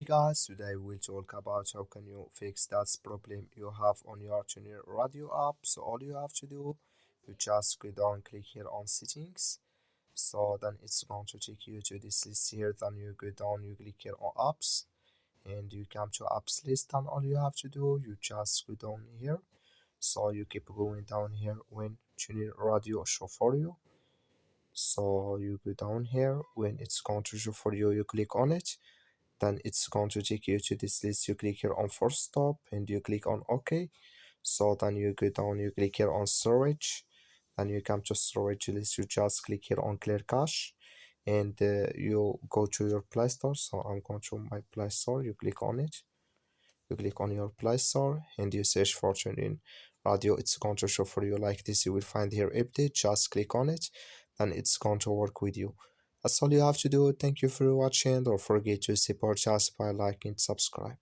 Guys, today we'll talk about how can you fix that problem you have on your TuneIn radio app. So all you have to do, you just go down, click here on settings. So then it's going to take you to this list here. Then you go down, you click here on apps, and you come to apps list. And all you have to do, you just go down here. So you keep going down here when TuneIn radio show for you. So you go down here when it's going to show for you, you click on it, then it's going to take you to this list. You click here on force stop and you click on OK. So then you go down, you click here on storage, then you come to storage list. You just click here on clear cache, and you go to your Play Store. So I'm going to my Play Store. You click on it, you click on your Play Store, and you search for TuneIn radio. It's going to show for you like this. You will find here update. Just click on it, then it's going to work with you. That's all you have to do. Thank you for watching. Don't forget to support us by liking and subscribe.